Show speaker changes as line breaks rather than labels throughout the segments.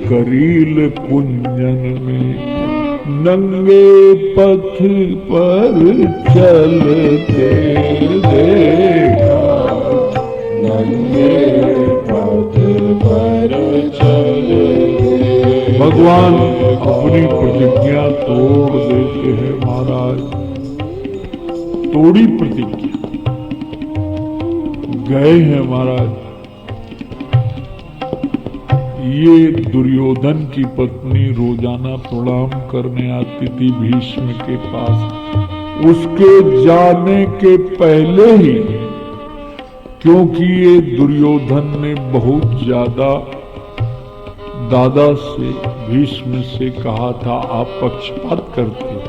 करील कुंजन में, नंगे पथ पर चलते देखा,
नंगे पथ पर चलते।
भगवान अपनी प्रतिज्ञा तोड़ देते हैं महाराज। तोड़ी प्रतिज्ञा, गए हैं महाराज। ये दुर्योधन की पत्नी रोजाना प्रणाम करने आती थी भीष्म के पास। उसके जाने के पहले ही, क्योंकि ये दुर्योधन ने बहुत ज्यादा दादा से, भीष्म से कहा था आप पक्षपात करते हैं।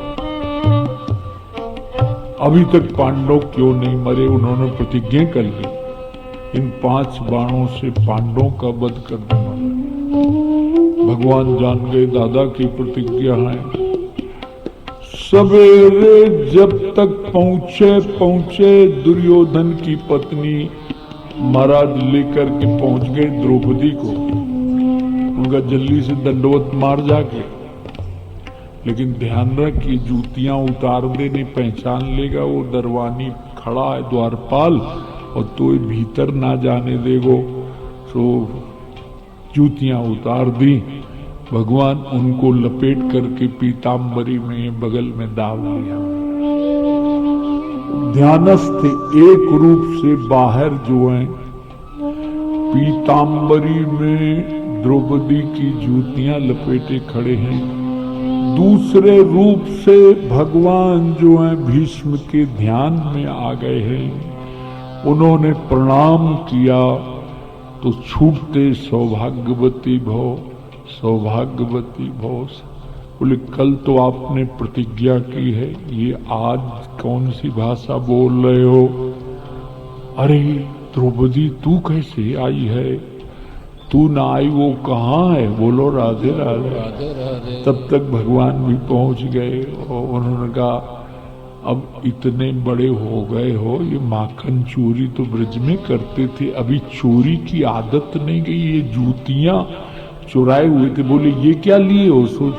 अभी तक पांडव क्यों नहीं मरे? उन्होंने प्रतिज्ञा कर ली इन 5 बाणों से पांडवों का वध कर दूंगा। भगवान जान गए दादा की प्रतिज्ञा है। सवेरे जब तक पहुंचे दुर्योधन की पत्नी महाराज लेकर के पहुंच गए द्रौपदी को। उनका जल्दी से दंडवत मार जाके, लेकिन ध्यान रखिए जूतियां उतार दे, नहीं पहचान लेगा। वो दरवानी खड़ा है द्वारपाल, और तो भीतर ना जाने देगो। तो जूतियां उतार दी। भगवान उनको लपेट करके पीताम्बरी में बगल में दाब लिया। ध्यानस्थ एक रूप से बाहर जो है पीताम्बरी में द्रौपदी की जूतियां लपेटे खड़े हैं। दूसरे रूप से भगवान जो है भीष्म के ध्यान में आ गए हैं। उन्होंने प्रणाम किया तो छूटते सौभाग्यवती भव, सौभाग्यवती भव। बोले कल तो आपने प्रतिज्ञा की है, ये आज कौन सी भाषा बोल रहे हो? अरे द्रौपदी तू कैसे आई है? तू ना आई वो कहाँ है? बोलो राधे राधे।
राधे राधे।
तब तक भगवान भी पहुंच गए और उन्होंने कहा अब इतने बड़े हो गए हो, ये माखन चोरी तो ब्रज में करते थे, अभी चोरी की आदत नहीं गई। ये जूतियां चुराए हुए थे। बोले ये क्या लिए हो? सो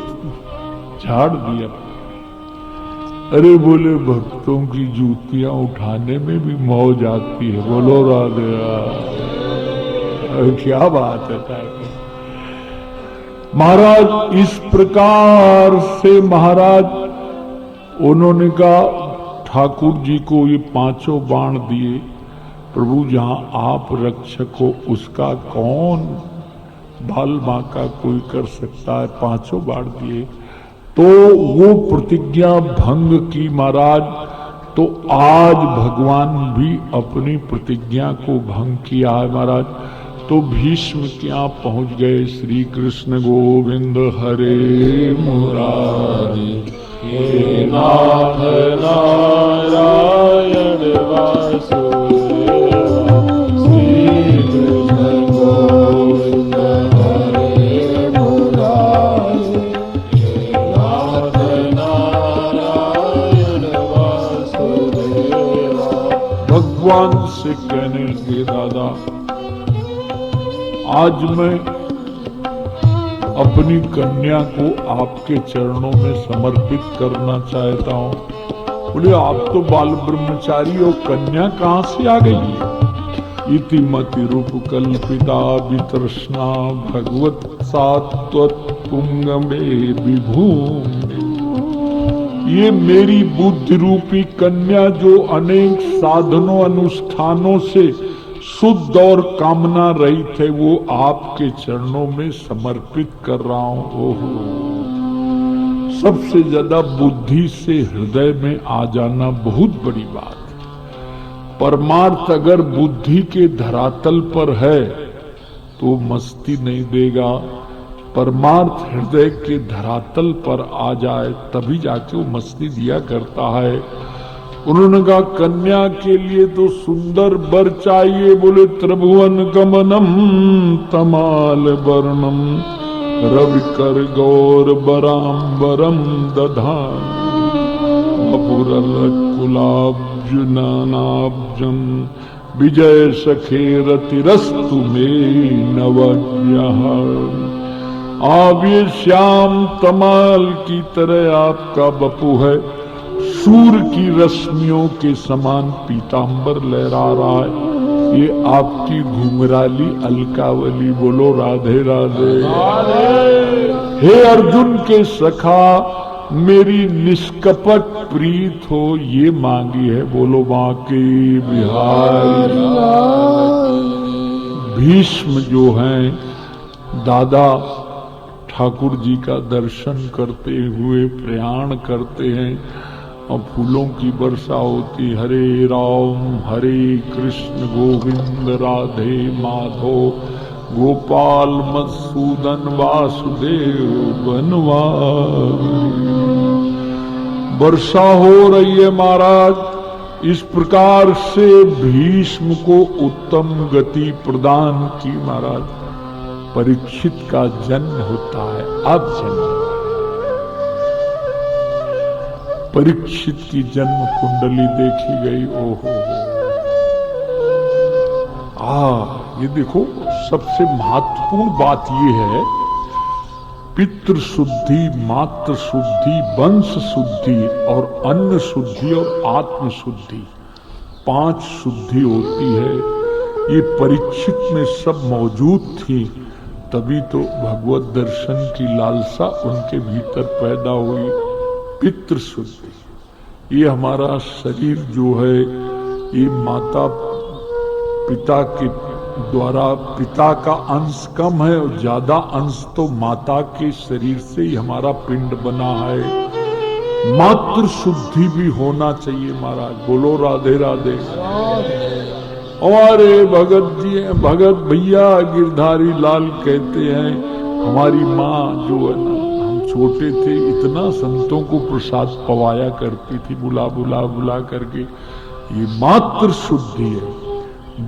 झाड़ दिया। अरे बोले भक्तों की जूतियां उठाने में भी मौज आती है। बोलो राधे राधे। क्या बात है महाराज। इस प्रकार से महाराज उन्होंने कहा ठाकुर जी को ये 5 बाण दिए। प्रभु जहां आप रक्षक हो उसका कौन बाल बांका कोई कर सकता है? 5 बाण दिए तो वो प्रतिज्ञा भंग की महाराज। तो आज भगवान भी अपनी प्रतिज्ञा को भंग किया है महाराज। तो भीष्म क्या पहुंच गए। श्री कृष्ण गोविंद हरे मुरारी,
हे नाथ नारायण वासुदेवा, श्री कृष्ण गोविंद हरे मुरारी, हे नाथ नारायण वासुदेवा।
भगवान से कहने लगे दादा आज मैं अपनी कन्या को आपके चरणों में समर्पित करना चाहता हूँ। बोले आप तो बाल ब्रह्मचारी हो, कन्या कहाँ से आ गई? इति मति रूप कल्पिता वितृष्णा भगवत सात्वत पुंगमे विभूमि। ये मेरी बुद्धि रूपी कन्या जो अनेक साधनों अनुष्ठानों से शुद्ध और कामना रहित है, वो आपके चरणों में समर्पित कर रहा हूं। ओहो, सबसे ज्यादा बुद्धि से हृदय में आ जाना बहुत बड़ी बात है। परमार्थ अगर बुद्धि के धरातल पर है तो मस्ती नहीं देगा। परमार्थ हृदय के धरातल पर आ जाए तभी जाके वो मस्ती दिया करता है। उन्होंने कहा कन्या के लिए तो सुंदर वर चाहिए। बोले त्रिभुवन गमनम तमाल वर्णम रविकर गौर बराम्बरम दधान अपुरल कुलाब्जुनाब्जम विजय सखे रतिरस्तु में नवज्ञः। आप ये श्याम तमाल की तरह आपका बपू है, सूर्य की रश्मियों के समान पीतांबर लहरा रहा है। ये आपकी घुंघराली अलकावली। बोलो राधे राधे। हे अर्जुन के सखा, मेरी निष्कपट प्रीत हो ये मांगी है। बोलो बांके बिहारी। भीष्म जो हैं दादा ठाकुर जी का दर्शन करते हुए प्रयाण करते हैं और फूलों की वर्षा होती। हरे राम हरे कृष्ण गोविंद राधे माधव गोपाल मधुसूदन वासुदेव बनवारी। वर्षा हो रही है महाराज। इस प्रकार से भीष्म को उत्तम गति प्रदान की महाराज। परीक्षित का जन्म होता है। अब जन्म परीक्षित की जन्म कुंडली देखी गई। ओहो ये देखो, सबसे महत्वपूर्ण बात ये है, पितृ शुद्धि, मातृ शुद्धि, वंश शुद्धि और अन्न शुद्धि और आत्म शुद्धि, 5 शुद्धि होती है। ये परीक्षित में सब मौजूद थी, तभी तो भगवत दर्शन की लालसा उनके भीतर पैदा हुई। पितृ शुद्धि, ये हमारा शरीर जो है, ये माता पिता के द्वारा, पिता का अंश कम है और ज्यादा अंश तो माता के शरीर से ही हमारा पिंड बना है। मातृ शुद्धि भी होना चाहिए महाराज। बोलो राधे राधे। हमारे भगत जी, भगत भैया गिरधारी लाल कहते हैं, हमारी माँ जो है ना, हम छोटे थे इतना संतों को प्रसाद पवाया करती थी, बुला बुला बुला करके। ये मातृ शुद्धि है।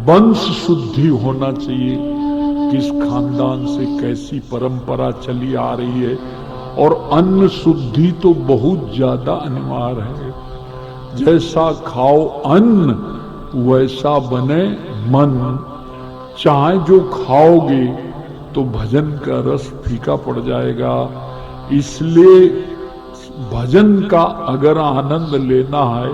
वंश शुद्धि होना चाहिए, किस खानदान से कैसी परंपरा चली आ रही है। और अन्न शुद्धि तो बहुत ज्यादा अनिवार्य है। जैसा खाओ अन्न वैसा बने मन। चाहे जो खाओगे तो भजन का रस फीका पड़ जाएगा। इसलिए भजन का अगर आनंद लेना है,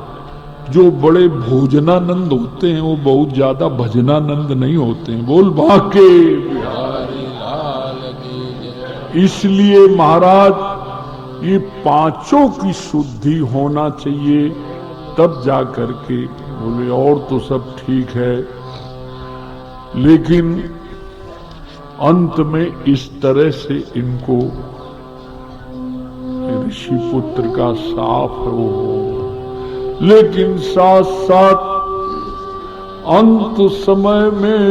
जो बड़े भोजनानंद होते हैं वो बहुत ज्यादा भजनानंद नहीं होते हैं। बोल बाके बिहारी लाल की। इसलिए महाराज ये 5 की शुद्धि होना चाहिए, तब जा करके बोले। और तो सब ठीक है, लेकिन अंत में इस तरह से इनको ऋषि पुत्र का साफ हो। लेकिन साथ साथ अंत समय में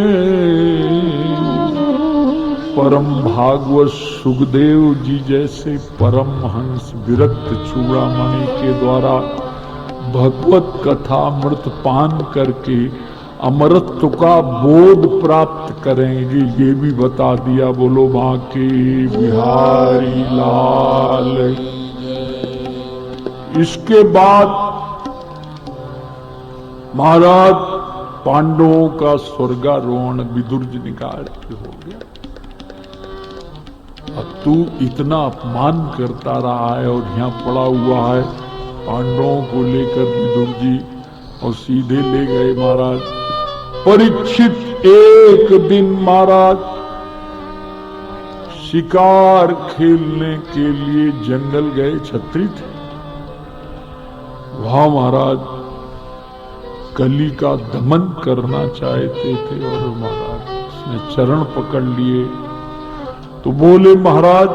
परम भागवत सुखदेव जी जैसे परम हंस विरक्त चूड़ामणि के द्वारा भगवत कथा अमृत पान करके अमरत्व का बोध प्राप्त करेंगे, ये भी बता दिया। बोलो बांके बिहारी लाल। इसके बाद महाराज पांडवों का स्वर्गारोहण विदुर जी ने कहा हो गया। अब तू इतना अपमान करता रहा है और यहाँ पड़ा हुआ है। पांडवों को लेकर विदुर जी और सीधे ले गए महाराज। परीक्षित एक दिन महाराज शिकार खेलने के लिए जंगल गए, छत्री थे। वहां महाराज कली का दमन करना चाहते थे और महाराज उसने चरण पकड़ लिए। तो बोले महाराज,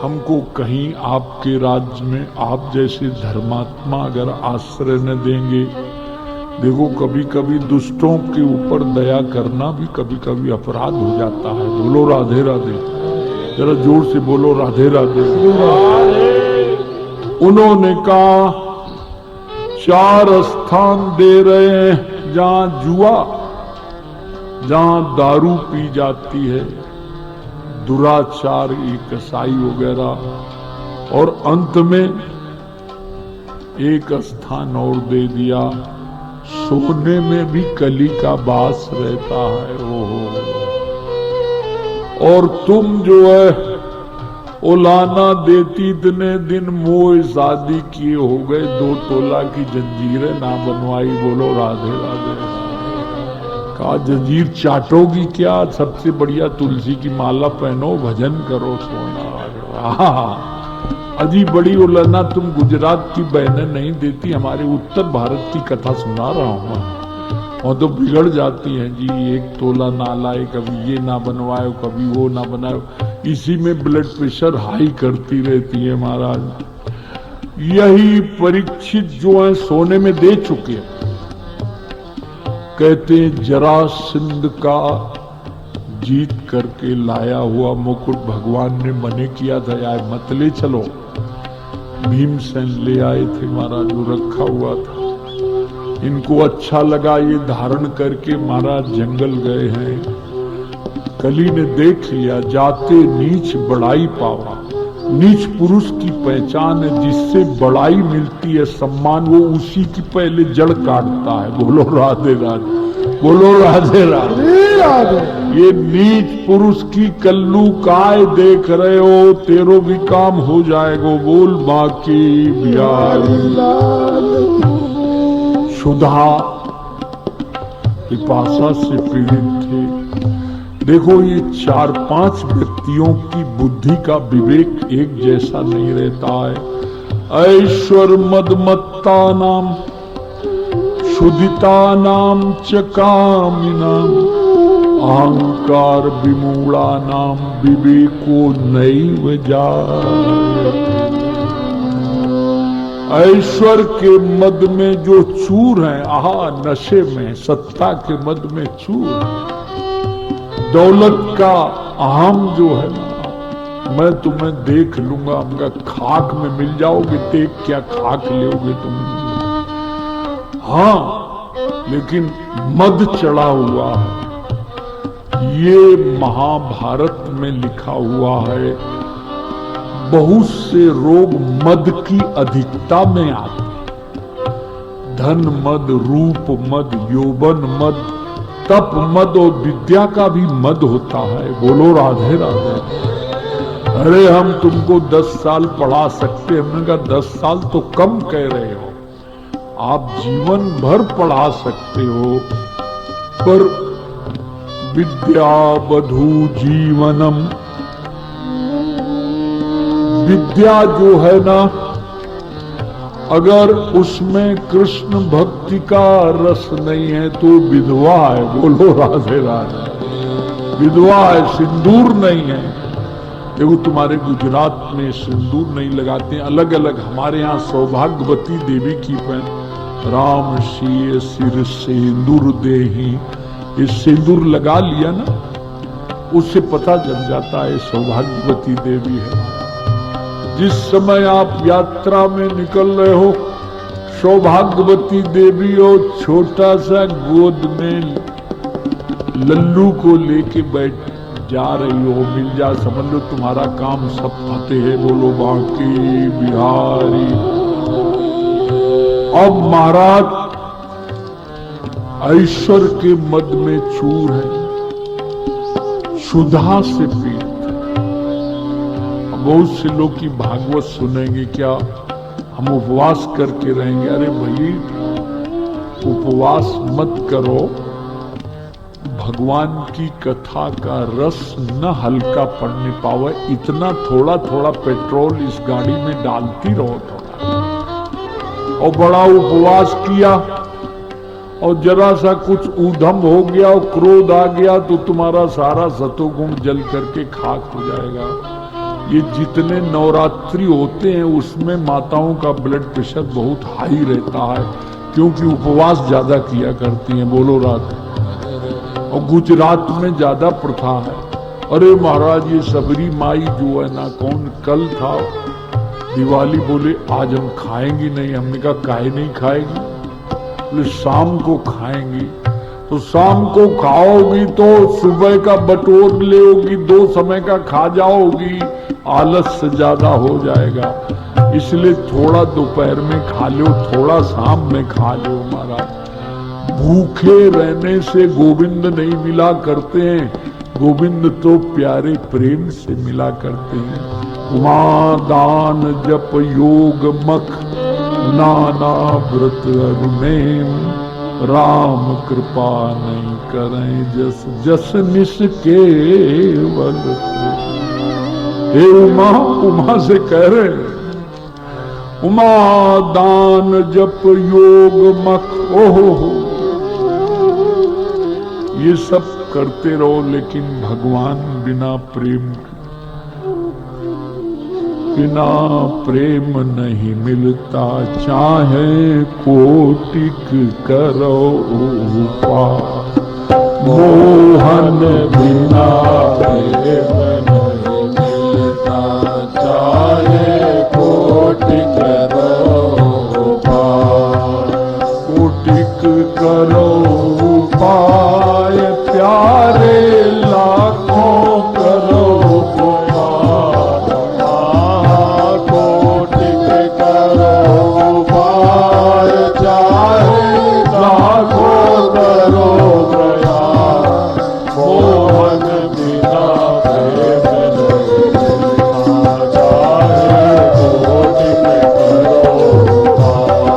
हमको कहीं आपके राज्य में आप जैसे धर्मात्मा अगर आश्रय न देंगे। देखो कभी कभी दुष्टों के ऊपर दया करना भी कभी कभी अपराध हो जाता है। बोलो राधे राधे। जरा जोर से बोलो राधे राधे। उन्होंने कहा 4 स्थान दे रहे हैं जहां जुआ, जहां दारू पी जाती है, दुराचार, कसाई वगैरह, और अंत में एक स्थान और दे दिया, सोने में भी कली का वास रहता है। ओहो। और तुम जो है ओलाना देती इतने दिन मोह शादी किए हो गए, 2 तोला की जंजीरें ना बनवाई। बोलो राधे राधे। कहा जंजीर चाटोगी क्या, सबसे बढ़िया तुलसी की माला पहनो, भजन करो, सोना। अजी बड़ी ओलाना तुम गुजरात की बहनें नहीं देती, हमारे उत्तर भारत की कथा सुना रहा हूं। और तो बिगड़ जाती हैं जी, 1 तोला ना लाए, कभी ये ना बनवाए, कभी वो ना बनाए, इसी में ब्लड प्रेशर हाई करती रहती है महाराज। यही परीक्षित जो है सोने में दे चुके, कहते हैं जरासंध का जीत करके लाया हुआ मुकुट भगवान ने मने किया था, यार मत ले चलो। भीमसेन ले आए थे महाराज, जो रखा हुआ था। इनको अच्छा लगा, ये धारण करके महाराज जंगल गए हैं। कली ने देख लिया, जाते नीच बड़ाई पावा। नीच पुरुष की पहचान है, जिससे बड़ाई मिलती है, सम्मान, वो उसी की पहले जड़ काटता है। बोलो राधे राधे, बोलो राधे राधे। ये नीच पुरुष की कल्लू काय देख रहे हो, तेरो भी काम हो जाएगा। बोल बाकी बिहारी। सुधा पिपासा से पीड़ित थे। देखो ये 4-5 व्यक्तियों की बुद्धि का विवेक एक जैसा नहीं रहता है। ऐश्वर मदमत्ता नाम शुद्धिता नाम च कामिनाम अहंकार विमूढ़ा नाम विवेको नैव जायते। ऐश्वर के मद में जो चूर है, आहा नशे में, सत्ता के मद में चूर है। दौलत का अहम जो है ना, मैं तुम्हें देख लूंगा, हमका खाक में मिल जाओगे, देख क्या खाक लोगे तुम। हाँ, लेकिन मद चढ़ा हुआ है। ये महाभारत में लिखा हुआ है। बहुत से रोग मद की अधिकता में आते, धन मद, रूप मद, यौवन मद, तप मद और विद्या का भी मद होता है। बोलो राधे राधे। अरे हम तुमको 10 साल पढ़ा सकते, हमने कहा 10 साल तो कम कह रहे हो, आप जीवन भर पढ़ा सकते हो। पर विद्या बधू जीवनम, विद्या जो है ना, अगर उसमें कृष्ण भक्ति का रस नहीं है तो विधवा है। बोलो राधे राधे। विधवा है, सिंदूर नहीं है। देखो तुम्हारे गुजरात में सिंदूर नहीं लगाते, अलग अलग। हमारे यहाँ सौभाग्यवती देवी की पहन, राम शीय सिर सिंदूर देही, ये सिंदूर लगा लिया ना, उससे पता चल जाता है सौभाग्यवती देवी है। जिस समय आप यात्रा में निकल रहे हो, सौभाग्यवती देवी हो, छोटा सा गोद में लल्लू को लेके बैठ जा रही हो, मिल जा, समझ लो तुम्हारा काम सब फतेह है। बोलो बांके बिहारी। अब महाराज ऐश्वर्य के मद में चूर है, सुधा से पीड़ित। बहुत से लोग की भागवत सुनेंगे, क्या हम उपवास करके रहेंगे? अरे भाई उपवास मत करो, भगवान की कथा का रस न हल्का पड़ने पावे, इतना थोड़ा थोड़ा पेट्रोल इस गाड़ी में डालती रहो थोड़ा। और बड़ा उपवास किया और जरा सा कुछ ऊधम हो गया और क्रोध आ गया तो तुम्हारा सारा सतोगुण जल करके खाक हो जाएगा। ये जितने नवरात्रि होते हैं उसमें माताओं का ब्लड प्रेशर बहुत हाई रहता है, क्योंकि उपवास ज्यादा किया करती हैं। बोलो राधे। और गुजरात में ज्यादा प्रथा है। अरे महाराज ये सबरी माई जो है ना, कौन कल था दिवाली, बोले आज हम खाएंगी नहीं। हमने कहा काहे नहीं खाएगी? बोले शाम को खाएंगी। तो शाम को खाओगी तो सुबह का बटोर लेगी, 2 समय का खा जाओगी, आलस से ज्यादा हो जाएगा। इसलिए थोड़ा दोपहर में खा लो, थोड़ा शाम में खा लो। महाराज भूखे रहने से गोविंद नहीं मिला करते हैं, गोविंद तो प्यारे प्रेम से मिला करते हैं। उमा दान जप योग मख नाना व्रत अरुनेम, राम कृपा नहीं करें जस जस निस केवल। हे उमा, उमा से कह रहे हैं उमा दान जप योग मख, ओहो ये सब करते रहो, लेकिन भगवान बिना प्रेम नहीं मिलता, चाहे कोटिक करो उपाय। मोहन बिना प्रेम नहीं मिलता, चाहे कोटिक करो उपाय। कोटिक करो उपाय प्यारे, लाखों करो उपाय। कोटिक करो उपाय, चाहे लाखों करो प्रयास। मोहन बिना प्रेम नहीं मिलता, चाहे कोटिक करो उपाय।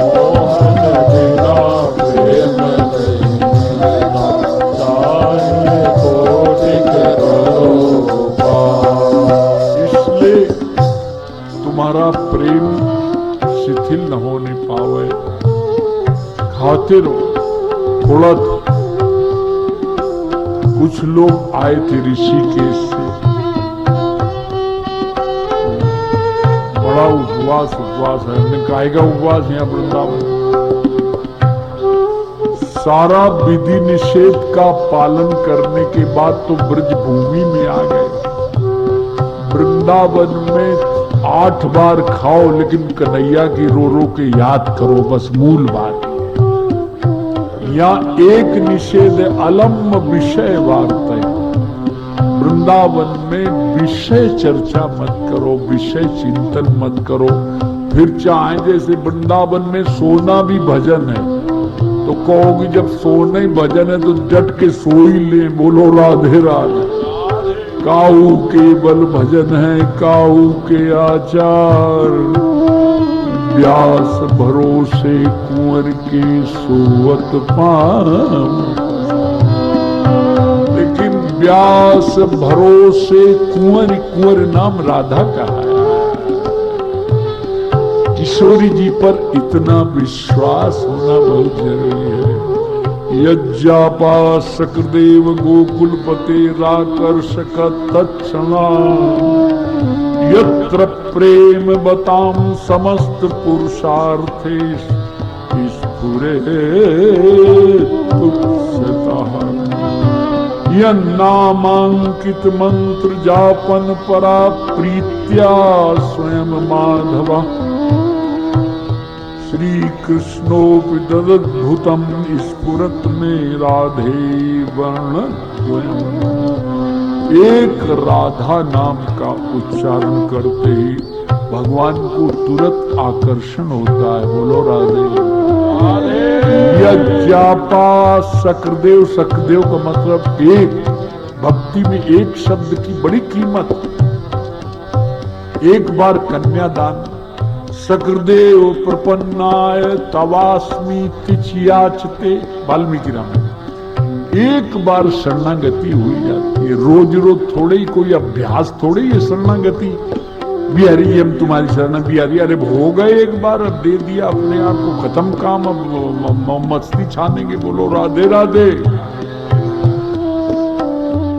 मोहन बिना प्रेम नहीं मिलता, चाहे कोटिक करो उपाय। इसलिए तुम्हारा प्रेम शिथिल न होने पावे, खाते रहो थोड़ा। कुछ लोग आए थे ऋषिकेश से, बड़ा उपवास है। हमने कायगा उपवास है वृंदावन। सारा विधि निषेध का पालन करने के बाद तो ब्रज भूमि में आ गए। वृंदावन में 8 बार खाओ, लेकिन कन्हैया की रो रो के याद करो, बस मूल बात है। यहाँ एक निषेध अलम विषय वार्ता। वृंदावन में विषय चर्चा मत करो, विषय चिंतन मत करो। फिर चाहे जैसे वृंदावन में सोना भी भजन है, तो कहोगी जब सोना ही भजन है तो डट के सो ही ले, बोलो राधे राधे। काऊ केवल भजन है, काऊ के आचार। व्यास भरोसे कुंवर के सोवत पाम, लेकिन व्यास भरोसे कुंवर नाम राधा का है। किशोरी जी पर इतना विश्वास होना बहुत जरूरी है। यज्ञापा सकदेव गोकुलपते राकर्षक तत्क्षणा, यत्र प्रेम बताम समस्त पुरुषार्थे स्फुरे तुच्छतः। यह नामांकित मंत्र जापन परा प्रीत्या स्वयं माधव। श्री कृष्णोपि तदद्भुतम स्फुरत में राधे वर्ण द्वयम्। एक राधा नाम का उच्चारण करते ही भगवान को तुरंत आकर्षण होता है, बोलो राधे। यज्ञापा सकदेव, सकदेव का मतलब एक। भक्ति में एक शब्द की बड़ी कीमत। एक बार कन्यादान। सकदेव प्रपन्नाय तवास्मी तिचियाचते, वाल्मीकि रामायण। एक बार शरणागति हुई जाती है, रोज रोज थोड़े ही, कोई अभ्यास थोड़े ही शरणागति। बिहारी हम तुम्हारी शरण, बिहारी अरे हो गए एक बार, अब दे दिया अपने आप को, खत्म काम, अब मस्ती छानेंगे, बोलो राधे राधे।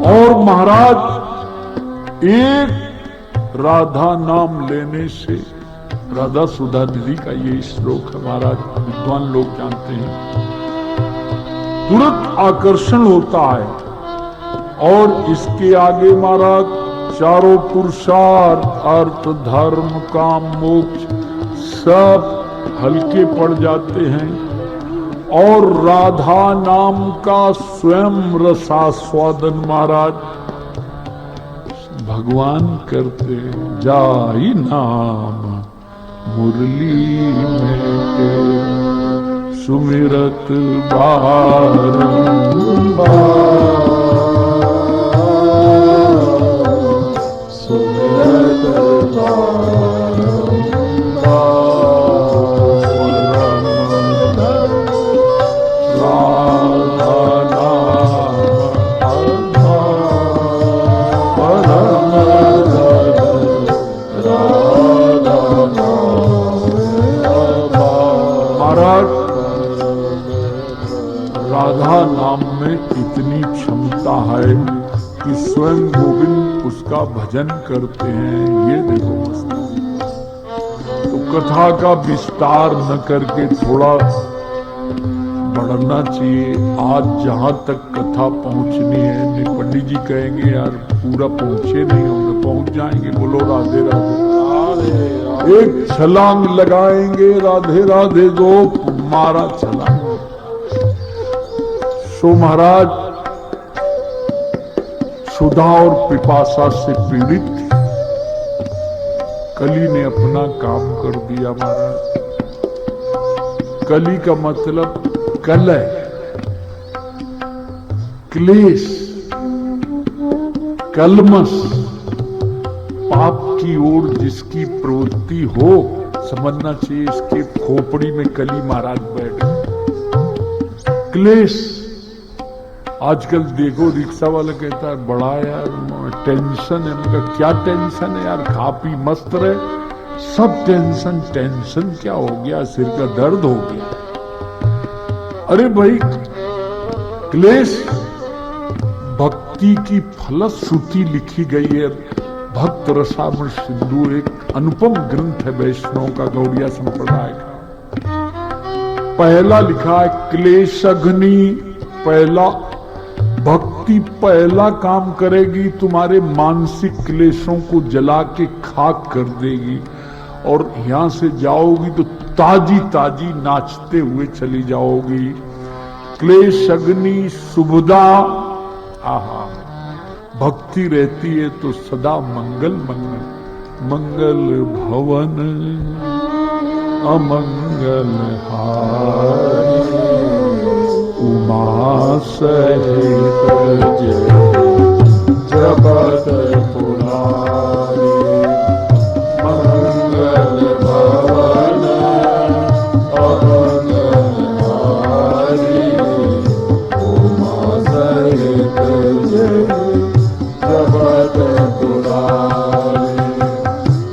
और महाराज एक राधा नाम लेने से, राधा सुधा दीदी का ये श्लोक है महाराज, विद्वान लोग जानते हैं, तुरंत आकर्षण होता है। और इसके आगे महाराज चारों पुरुषार्थ, अर्थ धर्म काम मोक्ष सब हल्के पड़ जाते हैं। और राधा नाम का स्वयं रसास्वादन महाराज भगवान करते। जाई नाम मुरली में सुमिरत बारंबार, स्वयं गोविंद उसका भजन करते हैं। ये देखो मस्त। तो कथा का विस्तार न करके थोड़ा बढ़ना चाहिए। आज जहां तक कथा पहुंचनी है, नहीं पंडित जी कहेंगे यार पूरा पहुंचे नहीं होंगे, पहुंच जाएंगे। बोलो राधे राधे। एक छलांग लगाएंगे राधे राधे दो मारा छलांग। सो महाराज क्षुधा और पिपासा से पीड़ित थी। कली ने अपना काम कर दिया महाराज। कली का मतलब कलय, क्लेश, कलमस, पाप की ओर जिसकी प्रवृत्ति हो, समझना चाहिए इसके खोपड़ी में कली महाराज बैठ गए। क्लेश। आजकल देखो रिक्शा वाला कहता है बड़ा यार टेंशन है। उनका क्या टेंशन है यार, खा पी मस्त रहे। सब टेंशन। टेंशन क्या हो गया, सिर का दर्द हो गया। अरे भाई क्लेश भक्ति की फलश्रुति लिखी गई है। भक्त रसामृत सिंधु एक अनुपम ग्रंथ है वैष्णव का, गौड़िया संप्रदाय का। पहला लिखा है क्लेश अग्नि। पहला भक्ति पहला काम करेगी, तुम्हारे मानसिक क्लेशों को जला के खाक कर देगी और यहां से जाओगी तो ताजी ताजी नाचते हुए चली जाओगी। क्लेश अग्नि शुभदा। आहा, भक्ति रहती है तो सदा मंगल मंगल। मंगल भवन अमंगल हारी, उमा सहित जगत पुरारी। मंगल भवन अमंगल हारी, उमा सहित जगत पुरारी।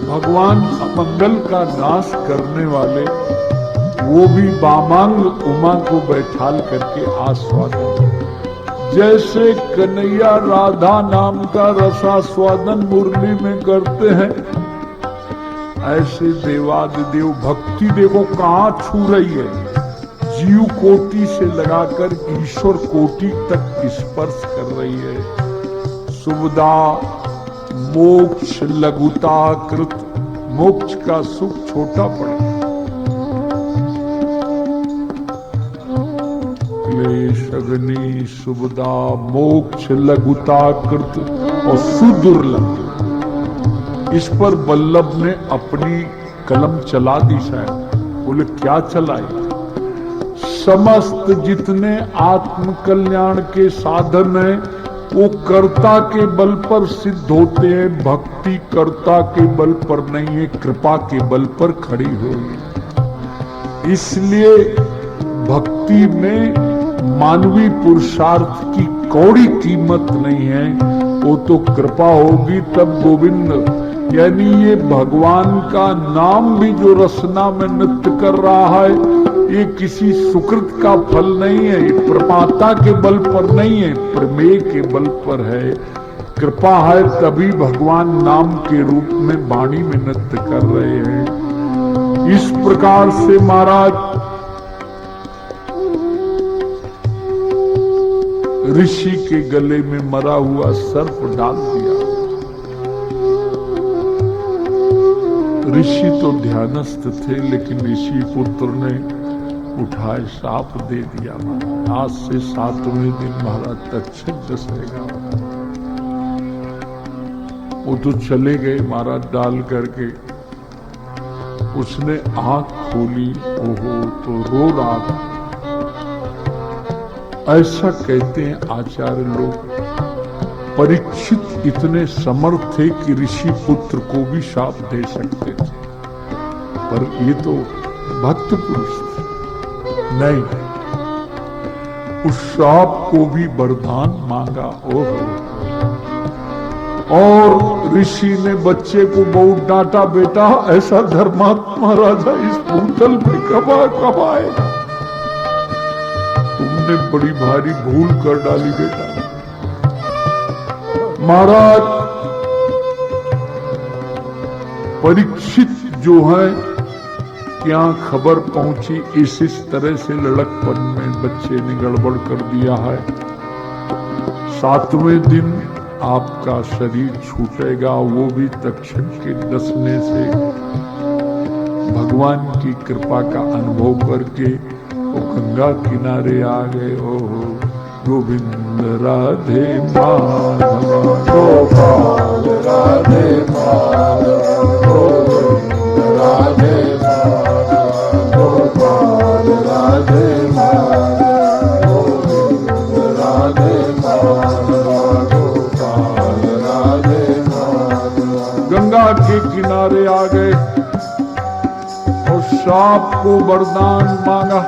भगवान अमंगल का नाश करने वाले, वो भी बामांग उमा को बैठाल करके आस्वादन। जैसे कन्हैया राधा नाम का रसास्वादन मुरली में करते हैं, ऐसे देवादिदेव भक्ति देखो कहां छू रही है। जीव कोटि से लगाकर ईश्वर कोटि तक स्पर्श कर रही है। सुविधा मोक्ष लघुता कृत। मोक्ष का सुख छोटा पड़े। क्लेश अग्नि सुविधा मोक्ष लघुता कृत और सुदुर्लभ। इस पर वल्लभ ने अपनी कलम चला दी। शायद बोले क्या चलाई। समस्त जितने आत्म कल्याण के साधन हैं वो कर्ता के बल पर सिद्ध होते हैं। भक्ति कर्ता के बल पर नहीं है, कृपा के बल पर खड़ी हुई। इसलिए भक्ति में मानवीय पुरुषार्थ की कौड़ी कीमत नहीं है। वो तो कृपा होगी तब गोविंद। यानी ये भगवान का नाम भी जो रसना में नृत्य कर रहा है, ये किसी सुकृत का फल नहीं है, ये प्रमाता के बल पर नहीं है, प्रमेय के बल पर है। कृपा है तभी भगवान नाम के रूप में वाणी में नृत्य कर रहे हैं। इस प्रकार से महाराज ऋषि के गले में मरा हुआ सर्प डाल दिया। ऋषि तो ध्यानस्थ थे, लेकिन ऋषि पुत्र ने उठाए साप दे दिया। आज से 7वें दिन महाराज तक्षक दसेगा। वो तो चले गए महाराज डाल करके। उसने आंख खोली, ओहो तो रो रहा था। ऐसा कहते हैं आचार्य लोग। परीक्षित इतने समर्थ थे कि ऋषि पुत्र को भी शाप दे सकते थे, पर ये तो भक्त पुरुष थे। नहीं, उस शाप को भी वरदान मांगा। ओहो, और ऋषि ने बच्चे को बहुत डांटा, बेटा ऐसा धर्मात्मा राजा इस भूतल में कब आएगा। तुमने बड़ी भारी भूल कर डाली बेटा। महाराज परीक्षित जो है क्या खबर पहुंची, इस तरह से लड़कपन में बच्चे ने गड़बड़ कर दिया है। 7वें दिन आपका शरीर छूटेगा, वो भी तक्षक के डसने से। भगवान की कृपा का अनुभव करके वो गंगा किनारे आ गए। ओहो गोविंद राधे माधव,
गोपाल राधे माधव, गोविंद राधे माधव, गोपाल राधे माधव, गोविंद राधे माधव, गोपाल राधे माधव।
गंगा के किनारे आ गए और सांप को वरदान मांगा।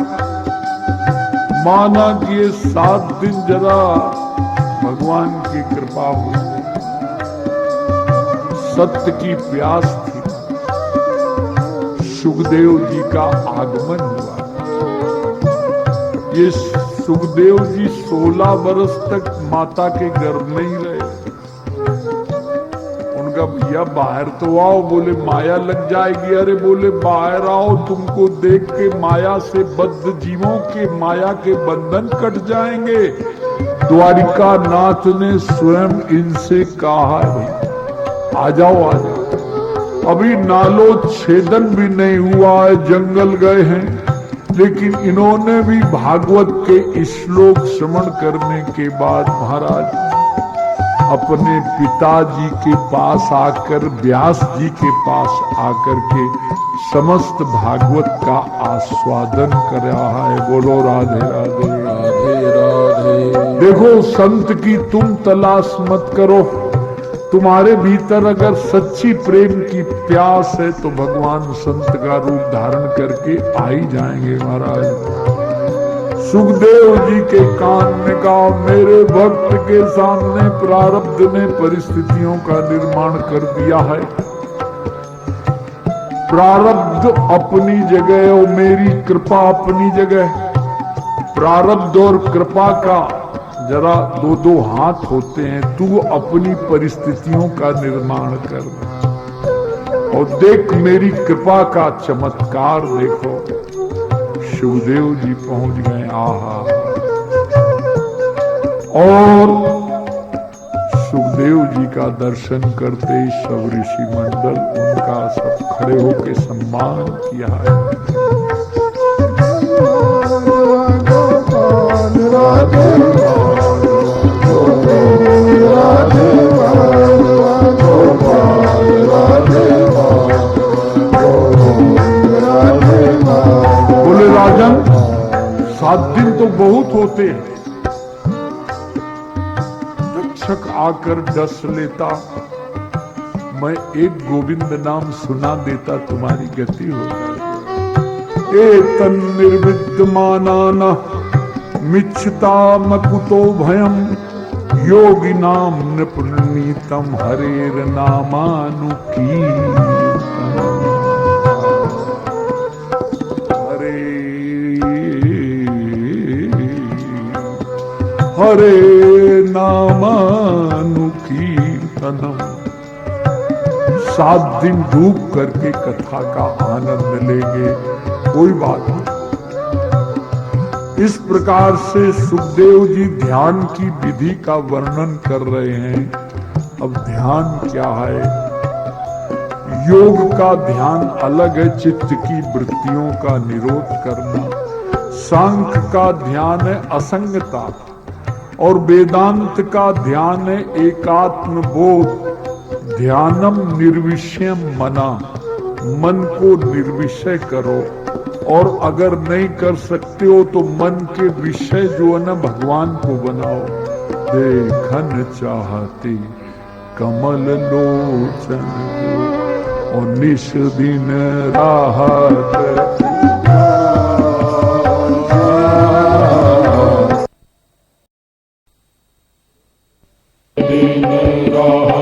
माना कि ये 7 दिन जरा भगवान की कृपा हुई, सत्य की प्यास थी। सुखदेव जी का आगमन हुआ। ये सुखदेव जी 16 वर्ष तक माता के गर्भ में ही रहे। उनका भैया बाहर तो आओ, बोले माया लग जाएगी। अरे बोले बाहर आओ, तुमको देख के माया से बद्ध जीवों के माया के बंधन कट जाएंगे। द्वारिका नाथ ने स्वयं इनसे कहा है, आ जाओ आ जाओ। अभी नालो छेदन भी नहीं हुआ है, जंगल गए हैं, लेकिन इन्होंने भी भागवत के श्लोक श्रवण करने के बाद महाराज अपने पिताजी के पास आकर, व्यास जी के पास आकर के समस्त भागवत का आस्वादन कर रहा है। बोलो राधे राधे
राधे राधे।
देखो संत की तुम तलाश मत करो, तुम्हारे भीतर अगर सच्ची प्रेम की प्यास है तो भगवान संत का रूप धारण करके आ ही जाएंगे। महाराज सुखदेव जी के कान में कहा, मेरे भक्त के सामने प्रारब्ध ने परिस्थितियों का निर्माण कर दिया है। प्रारब्ध अपनी जगह और मेरी कृपा अपनी जगह। प्रारब्ध और कृपा का जरा दो हाथ होते हैं। तू अपनी परिस्थितियों का निर्माण कर और देख मेरी कृपा का चमत्कार देखो। सुखदेव जी पहुंच गए। आहा, और सुखदेव जी का दर्शन करते ही सब ऋषि मंडल उनका सब खड़े होकर सम्मान किया है। बोले राजन, 7 दिन तो बहुत होते हैं। रक्षक आकर डस लेता, मैं एक गोविंद नाम सुना देता, तुम्हारी गति हो जाती। एतन निर्विद्यमाना मिच्छता मकुतो भयम, योगी नाम नृपुनीतम हरेर नामानुकी। हरे नामानुकीर्तनम। 7 दिन डूब करके कथा का आनंद लेंगे, कोई बात नहीं। इस प्रकार से सुखदेव जी ध्यान की विधि का वर्णन कर रहे हैं। अब ध्यान क्या है? योग का ध्यान अलग है, चित्त की वृत्तियों का निरोध करना। सांख्य का ध्यान है असंगता, और वेदांत का ध्यान है एकात्म बोध। ध्यानम निर्विषयम मना, मन को निर्विषय करो। और अगर नहीं कर सकते हो तो मन के विषय जो है ना भगवान को बनाओ। देखन चाहते कमल लोचन और निश दिन राहत।
दिन राहत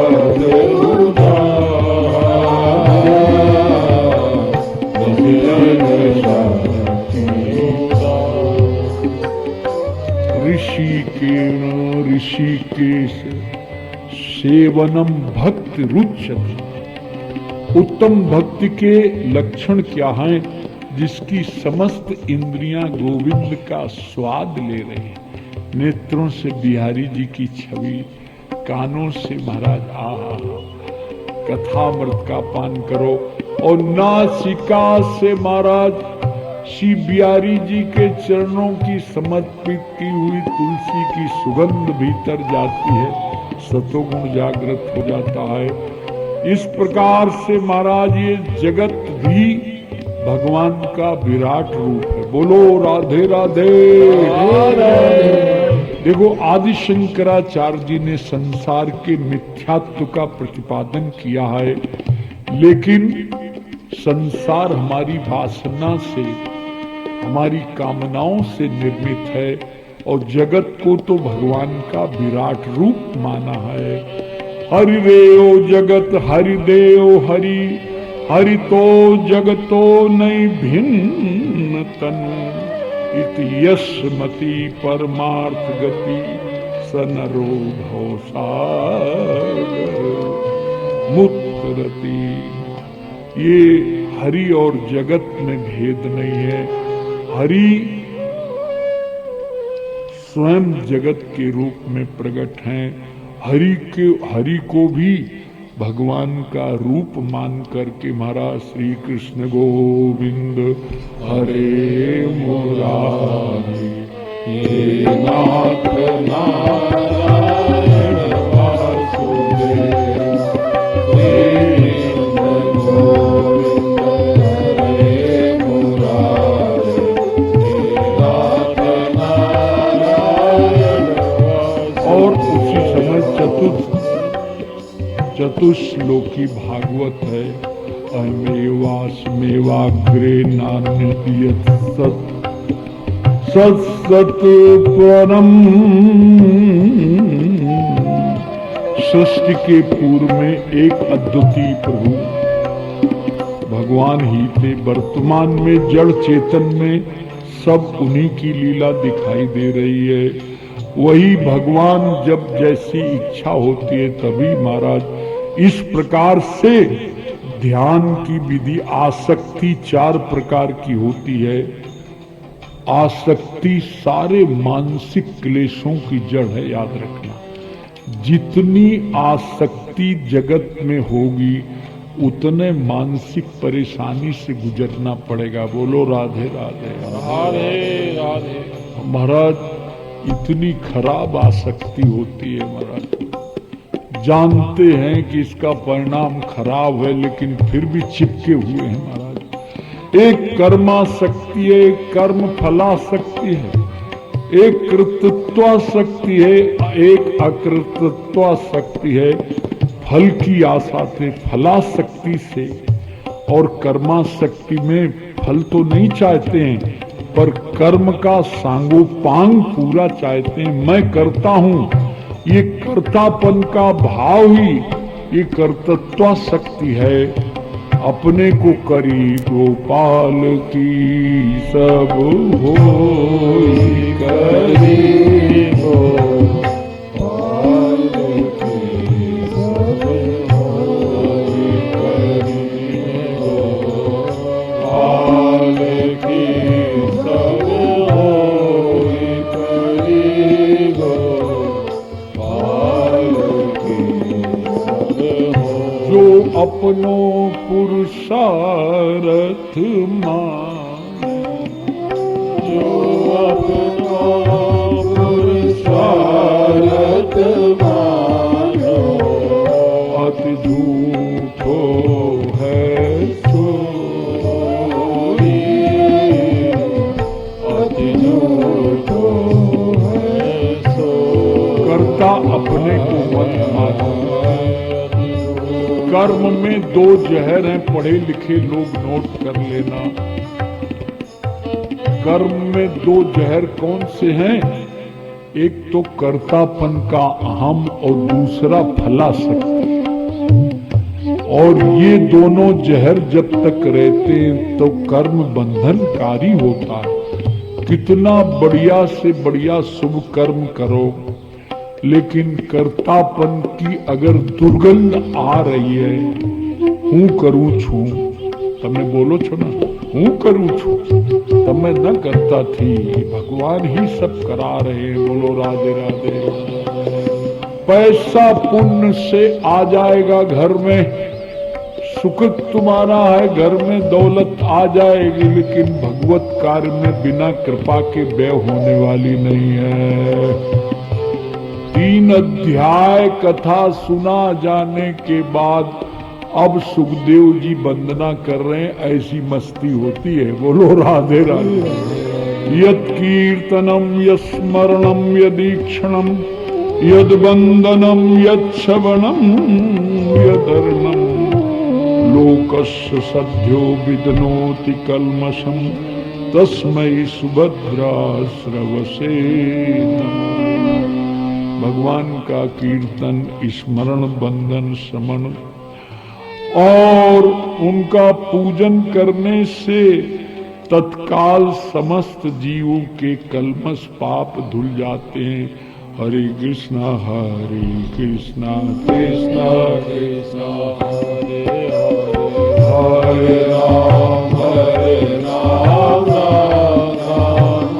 ऋषिकेश
सेवनम भक्ति रुच्यते। उत्तम भक्ति के लक्षण क्या हैं? जिसकी समस्त इंद्रियां गोविंद का स्वाद ले रहे हैं। नेत्रों से बिहारी जी की छवि, कानों से महाराज आहा कथामृत का पान करो, और नासिका से महाराज श्री बिहारी जी के चरणों की समर्पित की हुई तुलसी की सुगंध भीतर जाती है, सतोगुण जागृत हो जाता है। इस प्रकार से महाराज ये जगत भी भगवान का विराट रूप है। बोलो राधे राधे। देखो आदि शंकराचार्य जी ने संसार के मिथ्यात्व का प्रतिपादन किया है, लेकिन संसार हमारी वासना से, हमारी कामनाओं से निर्मित है, और जगत को तो भगवान का विराट रूप माना है। हरि देव जगत हरि देव हरि, हरि तो जगतो नहीं भिन्न तनु, इति यस्मति परमार्थ गति सनरो भव सागर मुत्तरति। ये हरि और जगत में भेद नहीं है। हरि स्वयं जगत के रूप में प्रकट हैं। हरि को भी भगवान का रूप मान करके महाराज श्री कृष्ण गोविंद हरे मुरारी,
हे नाथ नारायण वासुदेव, कृष्ण गोविंद हरे मुरारी, हे नाथ नारायण वासुदेव।
और उसी समय चतुश्लोकी भागवत है। अमेवास्मेवाग्रे नान्यत सत सत परम। सृष्टि के पूर्व में एक अद्वितीय प्रभु भगवान ही थे। वर्तमान में जड़ चेतन में सब उन्हीं की लीला दिखाई दे रही है। वही भगवान जब जैसी इच्छा होती है तभी महाराज इस प्रकार से ध्यान की विधि। आसक्ति 4 प्रकार की होती है। आसक्ति सारे मानसिक क्लेशों की जड़ है, याद रखना। जितनी आसक्ति जगत में होगी उतने मानसिक परेशानी से गुजरना पड़ेगा। बोलो राधे राधे
राधे राधे।
महाराज इतनी खराब आसक्ति होती है महाराज, जानते हैं कि इसका परिणाम खराब है, लेकिन फिर भी चिपके हुए हैं महाराज। एक कर्मासक्ति है, एक कर्म फलासक्ति है, एक कृतत्वासक्ति है, एक अकृतत्वासक्ति है। फल की आशा से, फलासक्ति से, और कर्मासक्ति में फल तो नहीं चाहते हैं पर कर्म का सांगोपांग पूरा चाहते हैं। मैं करता हूं, ये कर्तापन का भाव ही ये कर्तृत्वासक्ति है। अपने को करी गोपाल की सब होई
करी गोपाल की सब होई करी गोपाल की सब होई करी गोपाल की सब होई।
जो अपनो पुरुषार्थ माने,
जो अपनो पुरुषार्थ मानो,
अति झूठो है सोई,
अति झूठो है सोई।
कर्ता अपने को मत मानो। कर्म में 2 जहर हैं, पढ़े लिखे लोग नोट कर लेना। कर्म में 2 जहर कौन से हैं? एक तो कर्तापन का अहम और दूसरा फलासक्ति। और ये दोनों जहर जब तक रहते हैं तो कर्म बंधनकारी होता है। कितना बढ़िया से बढ़िया शुभ कर्म करो, लेकिन कर्तापन की अगर दुर्गंध आ रही है, हूं करूं छू, तमने बोलो छो ना, हूं करूं छू, तब मैं न करता थी, भगवान ही सब करा रहे। बोलो राधे राधे। पैसा पुण्य से आ जाएगा घर में, सुख तुम्हारा है घर में, दौलत आ जाएगी, लेकिन भगवत कार्य में बिना कृपा के व्यय होने वाली नहीं है। 3 अध्याय कथा सुना जाने के बाद अब सुखदेव जी वंदना कर रहे हैं, ऐसी मस्ती होती है। बोलो राधे राधे। यत् कीर्तनम यत् स्मरणम यदीक्षणम यद वंदनम यद श्रवणम यदर्णम लोकस्य सद्यो विदनोति कल्मषम तस्मै सुभद्रा श्रवसे नमः। भगवान का कीर्तन, स्मरण, वंदन, श्रवण और उनका पूजन करने से तत्काल समस्त जीवों के कल्मष पाप धुल जाते हैं। हरे कृष्णा कृष्णा कृष्णा हरे हरे, हरे राम राम राम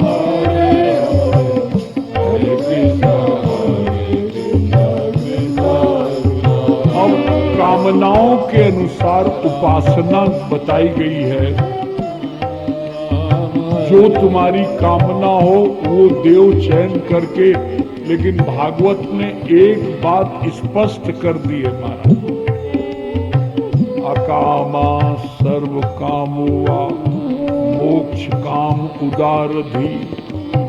हरे हरे, हरे कृष्णा कृष्णा। अब कामनाओं के अनुसार उपासना बताई गई है। जो तुम्हारी कामना हो वो देव चयन करके, लेकिन भागवत ने एक बात स्पष्ट कर दी है महाराज, अकामा सर्व कामोवा मोक्ष काम उदारधि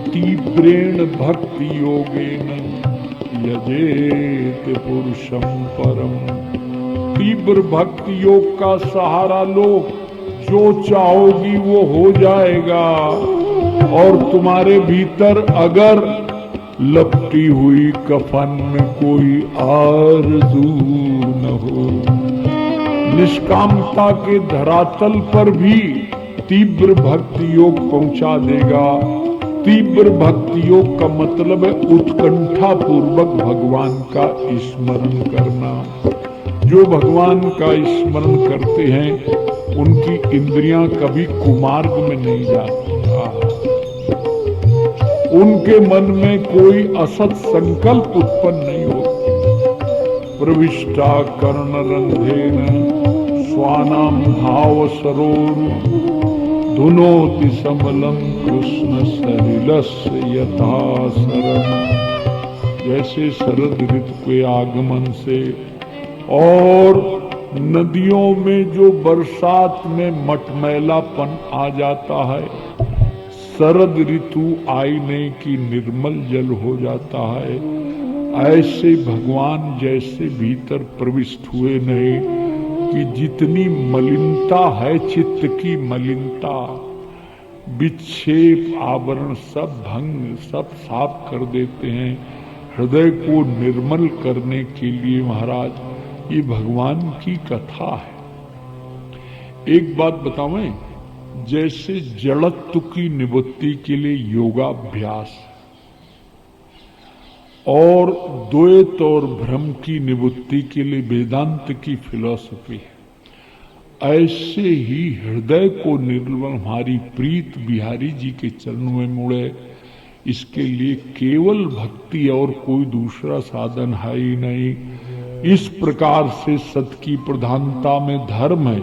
तीव्रेण भक्ति योगेन यजेत पुरुषम परम। तीव्र भक्ति योग का सहारा लो, जो चाहोगी वो हो जाएगा। और तुम्हारे भीतर अगर लपटी हुई कफन में कोई आरज़ू न हो, निष्कामता के धरातल पर भी तीव्र भक्ति योग पहुंचा देगा। तीव्र भक्ति योग का मतलब है उत्कंठा पूर्वक भगवान का स्मरण करना। जो भगवान का स्मरण करते हैं उनकी इंद्रियां कभी कुमार्ग में नहीं जाती, उनके मन में कोई असत संकल्प उत्पन्न नहीं होता। प्रविष्टा कर्ण रंधेन स्वानाम भाव सरोरु धुनोति समलम कृष्ण सलिलस्य यथा शरण। जैसे शरद ऋतु के आगमन से और नदियों में जो बरसात में मटमैलापन आ जाता है, शरद ऋतु आईने की निर्मल जल हो जाता है, ऐसे भगवान जैसे भीतर प्रविष्ट हुए नहीं कि जितनी मलिनता है, चित्त की मलिनता, विक्षेप आवरण सब भंग सब साफ कर देते हैं। हृदय को निर्मल करने के लिए महाराज ये भगवान की कथा है। एक बात बतावें, जैसे जड़त्व की निवृत्ति के लिए योगाभ्यास और द्वैत और भ्रम की निवृत्ति के लिए वेदांत की फिलॉसफी है, ऐसे ही हृदय को निर्मल हमारी प्रीत बिहारी जी के चरणों में मुड़े, इसके लिए केवल भक्ति और कोई दूसरा साधन है ही नहीं। इस प्रकार से सत की प्रधानता में धर्म है,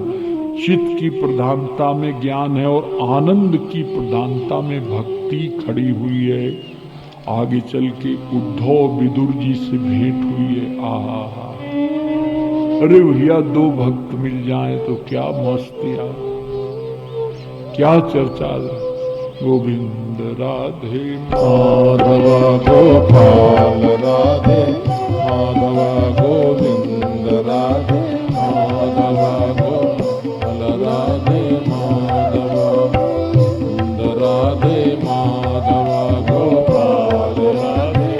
चित्त की प्रधानता में ज्ञान है और आनंद की प्रधानता में भक्ति खड़ी हुई है। आगे चल के उद्धव विदुर जी से भेंट हुई है। आहा, अरे भैया 2 भक्त मिल जाए तो क्या मस्तिया, क्या चर्चा। गोविंद राधे
माधव गोपाल राधे माधव गोविंद राधे माधव गोपाल राधे माधव गोविंद राधे माधव गोपाल राधे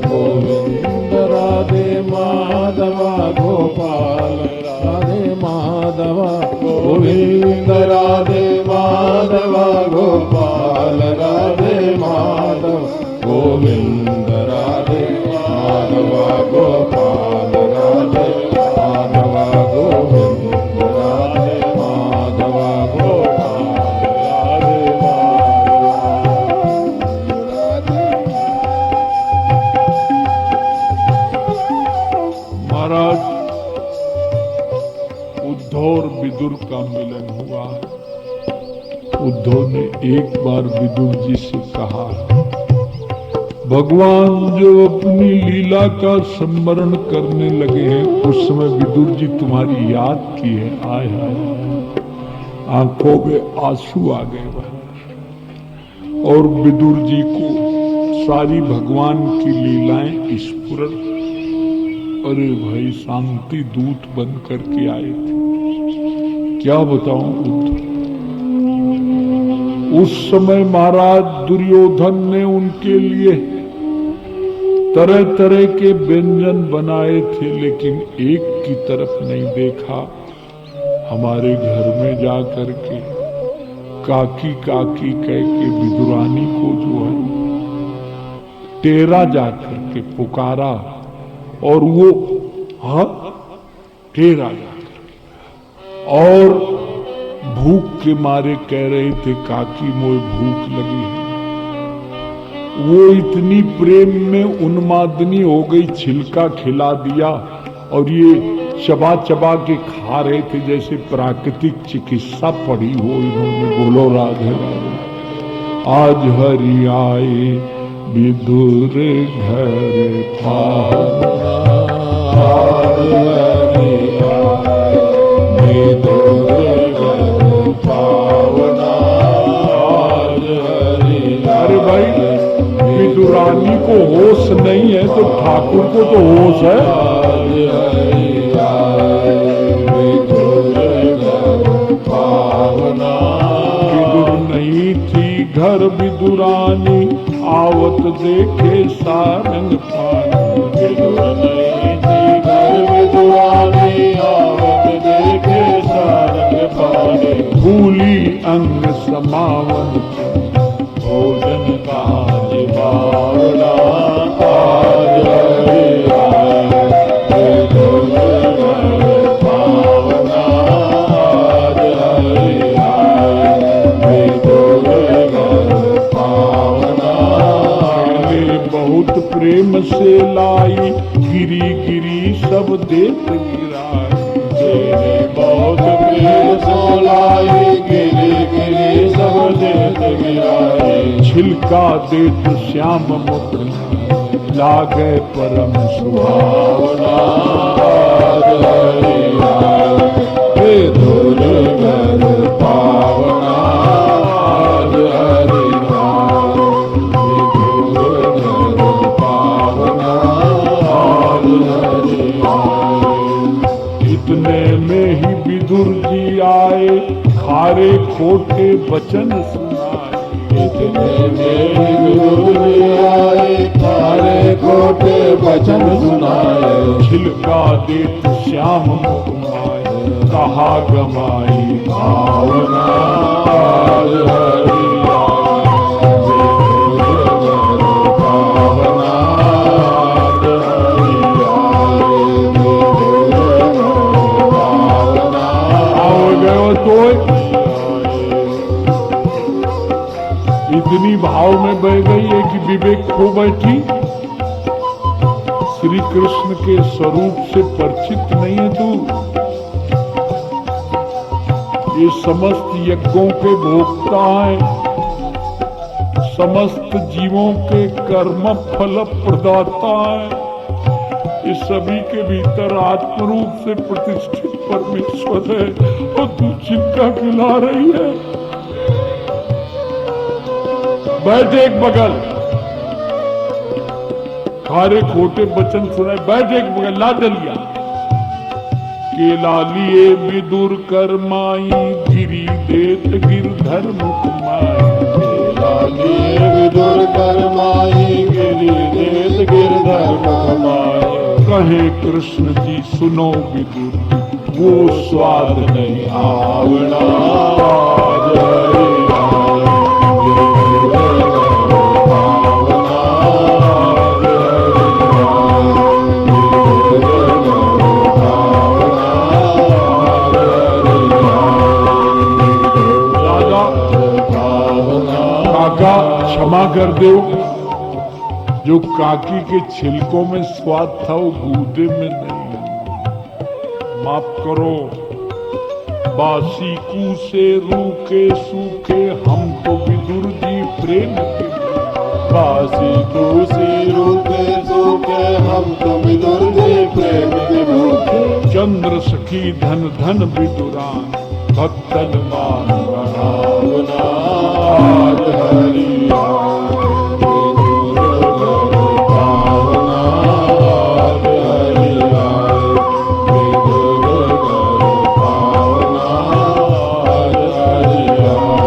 गोविंद राधे माधव गोपाल राधे माधव गोविंद राधे माधव गोपाल राधे माधव गोविंद राधे
महाराज, उद्धव और विदुर का मिलन हुआ। उद्धव ने एक बार विदुर जी से कहा, भगवान जो अपनी लीला का स्मरण करने लगे हैं, उस समय विदुर जी तुम्हारी याद की है। आय हाय, आंखों में आंसू आ गए वहां। और विदुर जी को सारी भगवान की लीलाएं स्फुरन, अरे भाई शांति दूत बन करके आए थे। क्या बताऊं उद्धव, उस समय महाराज दुर्योधन ने उनके लिए तरह तरह के व्यंजन बनाए थे, लेकिन एक की तरफ नहीं देखा। हमारे घर में जा करके काकी काकी कह के विदुरानी को जो है टेरा जा करके पुकारा, और वो टेरा जाकर और भूख के मारे कह रहे थे, काकी मोए भूख लगी है। वो इतनी प्रेम में उन्मादनी हो गई, छिलका खिला दिया और ये चबा चबा के खा रहे थे जैसे प्राकृतिक चिकित्सा पड़ी हो इन्होंने। बोलो राधे राधे। आज हरि आए विदुर घर पावना, आज हरि आए विदुर घर पावना, आज हरि। अरे भाई, विदुरानी को होश नहीं है तो ठाकुर को तो होश है। आज हरि आए विदुर घर पावना, विदुर नहीं थी घर विदुरानी, आवत देखे सारंग पानी। विदुर नहीं थी घर विदुरानी, आवत देखे सारंग पानी। भूली अंग समावन भोजन काज बावड़ा, आज हरि आए विदुर घर पावना, आज हरि आए विदुर घर पावना। बहुत प्रेम से लाई, गिरी गिरी सब देत गिराई। बहुत प्रेम से लाई, गिरी गिरी सब देत गिराई। छिलका देत श्याम मुख लागे परम सुहावना, आज हरि आए विदुर घर पावना, आज हरि आए विदुर घर पावना, आज हरि आए। इतने में ही विदुर जी आए, खारे खोटे वचन सुनाए। इतने में ही विदुर जी आए, खारे खोटे वचन सुनाए। छिलका देत श्याम मुख माए, कहा गमाई भावना, आज हरि आए विदुर घर पावना, आज हरि आए विदुर घर पावना। आओ गयो तो इतनी भाव में बह गई है कि विवेक खो बैठी। श्री कृष्ण के स्वरूप से परिचित नहीं है तू। ये समस्त यज्ञों के भोक्ता हैं, समस्त जीवों के कर्म फल प्रदाता हैं। इस सभी के भीतर आत्म रूप से प्रतिष्ठित परमेश्वर है और तू चिंता खिला रही है। बैठ एक बगल, खारे खोटे वचन सुनाए, बैठ एक बगल, ला डलिया। केला लिए विदुर कर माई, गिरी देत गिरधर मुख माई। केला लिए विदुर कर माई, गिरी देत गिरधर मुख माई। कहे कृष्ण जी सुनो विदुर, वो स्वाद नहीं आवना, आज हरि आए विदुर घर पावना, आज हरि आए विदुर घर पावना, आज हरि आए राजा पावना। काका क्षमा कर दो, जो काकी के छिलकों में स्वाद था वो गूदे में नहीं है। माफ करो, बासी कूसे रूखे सूखे हम तो विदुर जी प्रेम के,
बासी कूसी रूखे सूखे हम तो विदुर जी प्रेम के भूखे।
चंद्र सखी धन धन विदुरान भक्तन मान
भावना आज हरि आए, विदुर घर भावना आज हरि आए, विदुर घर भावना आज हरि आए।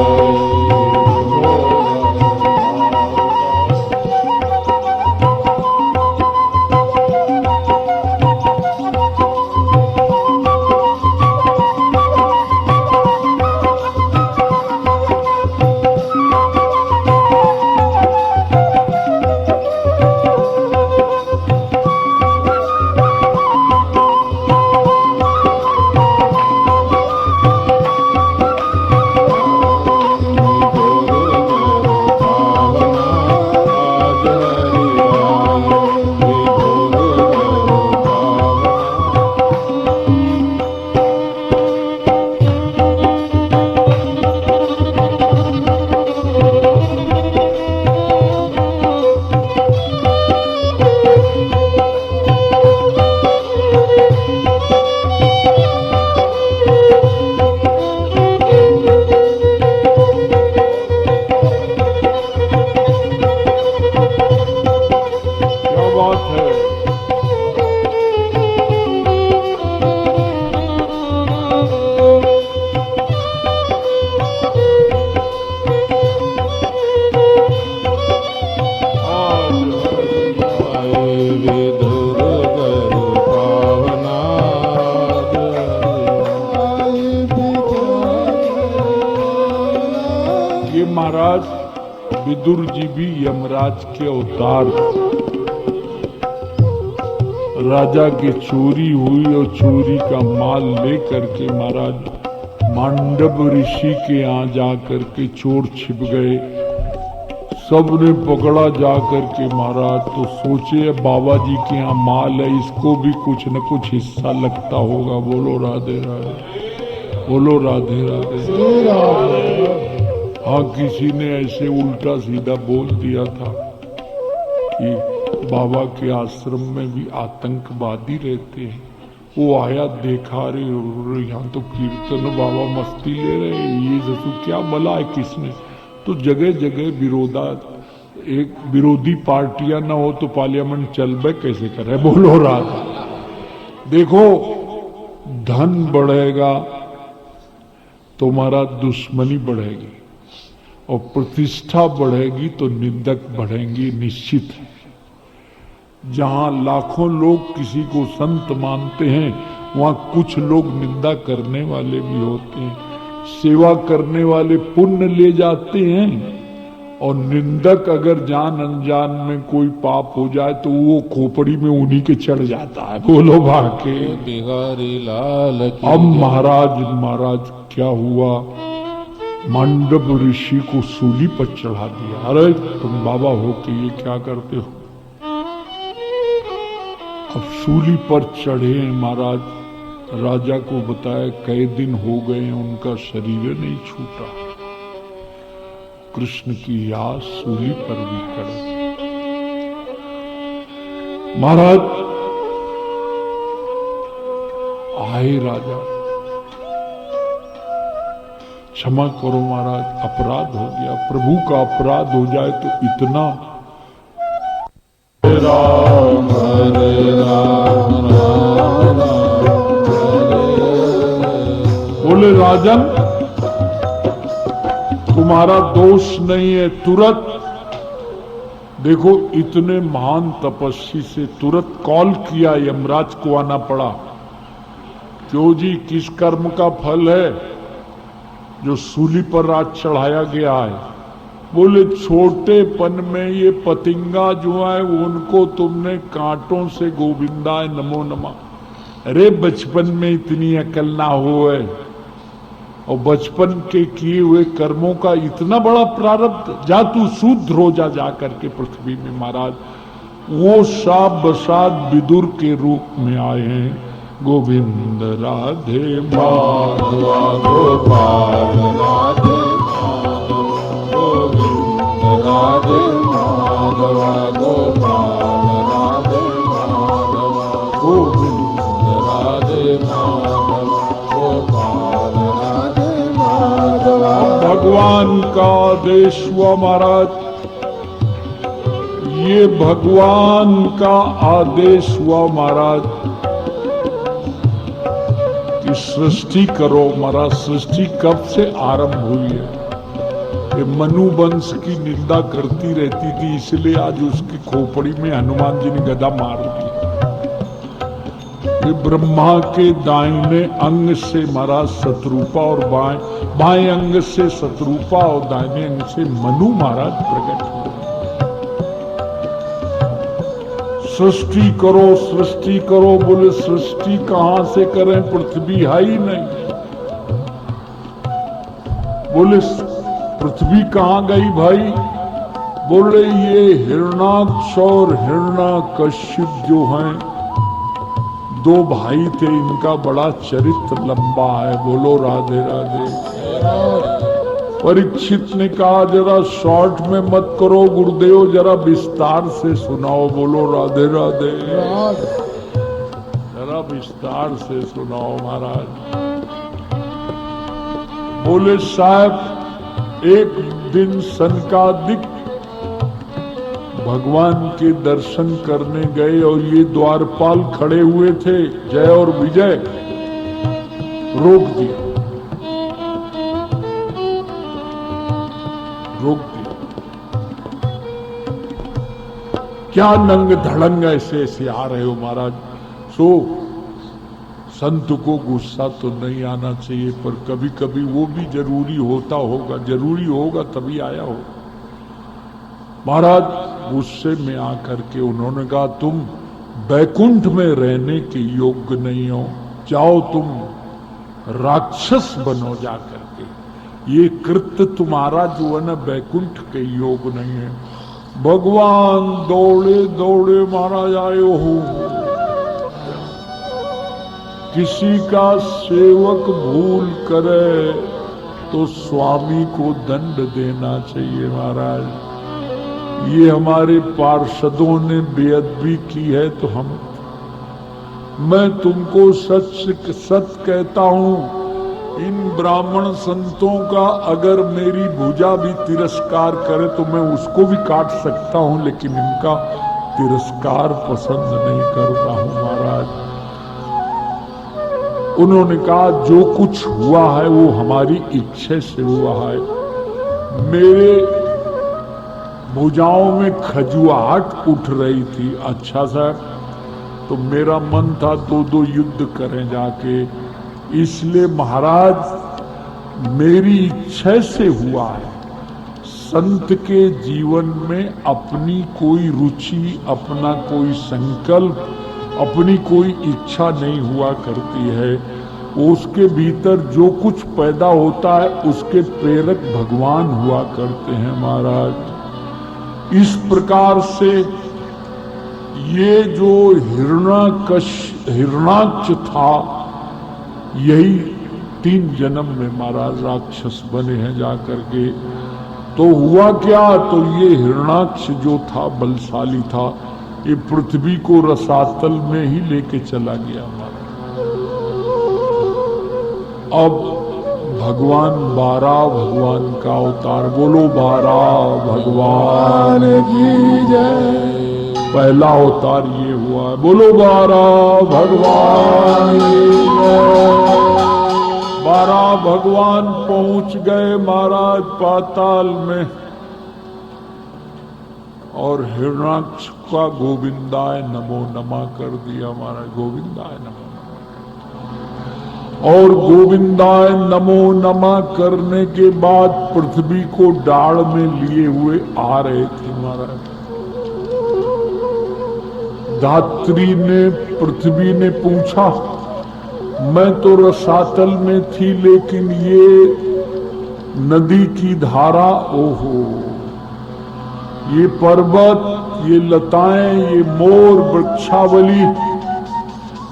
महाराज विदुर जी भी यमराज के अवतार थे। राजा की चोरी हुई और चोरी का माल लेकर के महाराज मांडव ऋषि के यहाँ जाकर के चोर छिप गए। सबने पकड़ा जाकर के महाराज, तो सोचे बाबा जी के यहाँ माल है, इसको भी कुछ न कुछ हिस्सा लगता होगा। बोलो राधे राधे, बोलो राधे राधे। हाँ, किसी ने ऐसे उल्टा सीधा बोल दिया था कि बाबा के आश्रम में भी आतंकवादी रहते हैं। वो आया, देखा, रे यहाँ तो कीर्तन बाबा मस्ती ले रहे हैं, ये जसू क्या भला है किसने। तो जगह जगह एक विरोधी पार्टियां ना हो तो पार्लियामेंट चलबे कैसे करे। बोलो राधा। देखो, धन बढ़ेगा तो हमारा दुश्मनी बढ़ेगी, और प्रतिष्ठा बढ़ेगी तो निंदक बढ़ेंगी, निश्चित है। जहां लाखों लोग किसी को संत मानते हैं, वहां कुछ लोग निंदा करने वाले भी होते हैं। सेवा करने वाले पुण्य ले जाते हैं, और निंदक अगर जान अनजान में कोई पाप हो जाए तो वो खोपड़ी में उन्हीं के चढ़ जाता है। बोलो भाके
बिहारी लाल की।
अब महाराज क्या हुआ, मांडव ऋषि को सूली पर चढ़ा दिया। अरे तुम बाबा हो के ये क्या करते हो। अब सूली पर चढ़े महाराज, राजा को बताया कई दिन हो गए उनका शरीर नहीं छूटा। कृष्ण की याद सूली पर भी करे। महाराज आए राजा, क्षमा करो महाराज, अपराध हो गया। प्रभु का अपराध हो जाए तो इतना।
राम हरे राम राम राम
बोले राजन, तुम्हारा दोष नहीं है। तुरंत देखो, इतने महान तपस्वी से तुरंत कॉल किया, यमराज को आना पड़ा। क्यों जी, किस कर्म का फल है जो सूली पर आज चढ़ाया गया है। बोले छोटेपन में ये पतिंगा जो है उनको तुमने कांटों से गोविंदाय नमो नमः। अरे बचपन में इतनी अकल ना हो है, और बचपन के किए हुए कर्मों का इतना बड़ा प्रारब्ध। जा तू शूद्र हो जा करके पृथ्वी में। महाराज वो साब बसात विदुर के रूप में आए हैं, गोविंद राधे
माधव गोपाल राधे माधव गोविंद राधे माधव गोपाल राधे माधव गोविंद राधे माधव गोपाल राधे माधव।
भगवान का आदेश हुआ महाराज, ये भगवान का आदेश हुआ महाराज कि सृष्टि करो। महाराज सृष्टि कब से आरंभ हुई है? ये मनु वंश की निंदा करती रहती थी, इसलिए आज उसकी खोपड़ी में हनुमान जी ने गदा मार दी। ये ब्रह्मा के दाहिने अंग से महाराज शत्रुपा और बाएं अंग से शत्रुपा और दाहिने अंग से मनु महाराज प्रकट हुए। सृष्टि करो सृष्टि करो, बोले सृष्टि कहां से करें, पृथ्वी है ही नहीं। बोले पृथ्वी कहां गई भाई? बोले ये हिरणाक्ष और हिरण्यकश्यप जो हैं, दो भाई थे, इनका बड़ा चरित्र लंबा है। बोलो राधे राधे। परीक्षित ने कहा जरा शॉर्ट में मत करो गुरुदेव, जरा विस्तार से सुनाओ। बोलो राधे राधे। जरा विस्तार से सुनाओ महाराज। बोले साहब एक दिन सनकादिक भगवान के दर्शन करने गए और ये द्वारपाल खड़े हुए थे, जय और विजय, रोक दिया। क्या नंग धड़ंग ऐसे ऐसे आ रहे हो महाराज? सो संत को गुस्सा तो नहीं आना चाहिए, पर कभी कभी वो भी जरूरी होता होगा, जरूरी होगा तभी आया हो। महाराज गुस्से में आकर के उन्होंने कहा तुम बैकुंठ में रहने के योग्य नहीं हो, जाओ तुम राक्षस बनो जाकर के। ये कृत्य तुम्हारा जो है ना बैकुंठ के योग नहीं है। भगवान दौड़े दौड़े महाराज आए हो। किसी का सेवक भूल करे तो स्वामी को दंड देना चाहिए महाराज। ये हमारे पार्षदों ने बेअदबी की है तो मैं तुमको सच कहता हूं, इन ब्राह्मण संतों का अगर मेरी भुजा भी तिरस्कार करे तो मैं उसको भी काट सकता हूं, लेकिन इनका तिरस्कार पसंद नहीं करता हूं महाराज। उन्होंने कहा जो कुछ हुआ है वो हमारी इच्छा से हुआ है। मेरे भुजाओं में खजुआहट उठ रही थी। अच्छा साहब, तो मेरा मन था दो युद्ध करें जाके, इसलिए महाराज मेरी इच्छा से हुआ है। संत के जीवन में अपनी कोई रुचि, अपना कोई संकल्प, अपनी कोई इच्छा नहीं हुआ करती है। उसके भीतर जो कुछ पैदा होता है उसके प्रेरक भगवान हुआ करते हैं महाराज। इस प्रकार से ये जो हिरणाक्ष था, यही 3 जन्म में महाराज राक्षस बने हैं जाकर के। तो हुआ क्या, तो ये हिरणाक्ष जो था बलशाली था, ये पृथ्वी को रसातल में ही लेके चला गया हमारा। अब भगवान का अवतार, बोलो 12 भगवान की जय। पहला अवतार ये हुआ, बोलो 12 भगवान की जय। 12 भगवान पहुंच गए महाराज पाताल में और हिरणाक्ष का गोविंदाय नमो नमः कर दिया महाराज। गोविंदाय नमो, और गोविंदाय नमो नमः करने के बाद पृथ्वी को डाढ़ में लिए हुए आ रहे थे महाराज। धात्री ने, पृथ्वी ने पूछा, मैं तो रसातल में थी लेकिन ये नदी की धारा, ओहो, ये पर्वत, ये लताएं, ये मोर, वृक्षावली,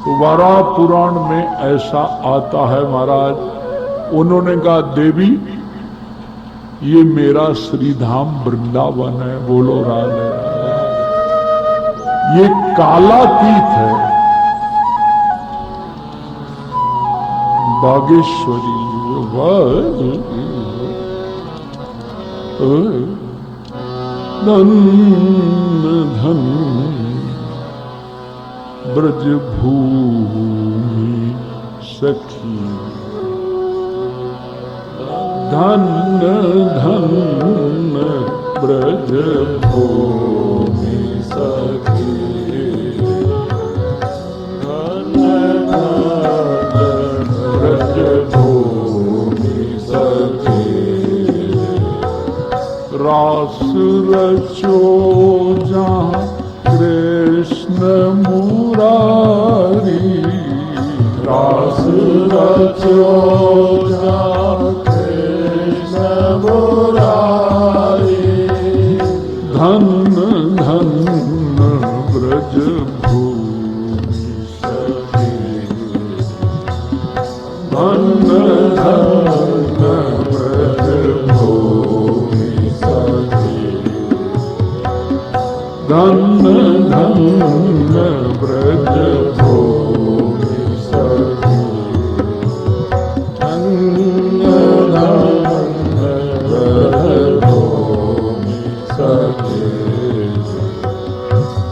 तो वाराह पुराण में ऐसा आता है महाराज। उन्होंने कहा देवी ये मेरा श्रीधाम वृंदावन है, बोलो राधे राधे। ये काला तीर्थ है बागेश्वरी, धन धन ब्रज भूमि सखी, धन धन ब्रज भूमि सखी, धन धन ब्रज भूमि सखी। रास रचो जहाँ कृष्ण मुरारी, रास रचो जहाँ कृष्ण मुरारी, धन धन ब्रज भूमि सखी, धन धन ब्रज भूमि सखी, धन धन ब्रज भूमि सखी, धन धन ब्रज भूमि सखी।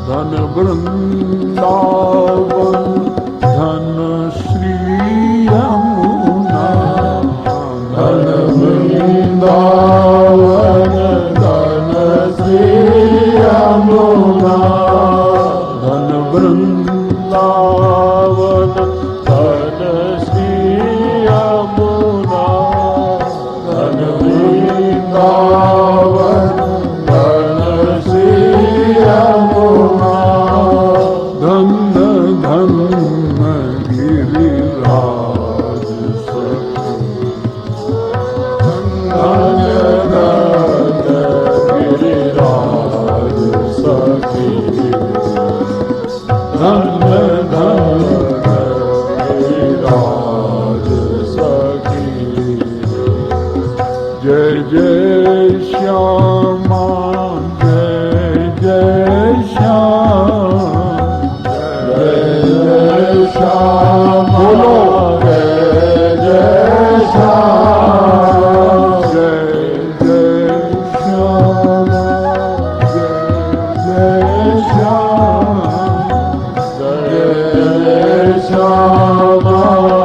धन वृंदावन धन श्री यमुना, धन वृंदावन धन श्री यमुना, धन वृंदावन धन श्री यमुना, धन वृंदावन धन श्री यमुना, धन धन गिरिराज सखी, धन धन गिरिराज सखी, धन धन गिरिराज सखी। जय जय श्यामा जय जय श्याम, जय जय श्याम बोलो, जय जय श्याम, जय जय श्याम, जय जय श्याम, जय जय श्याम।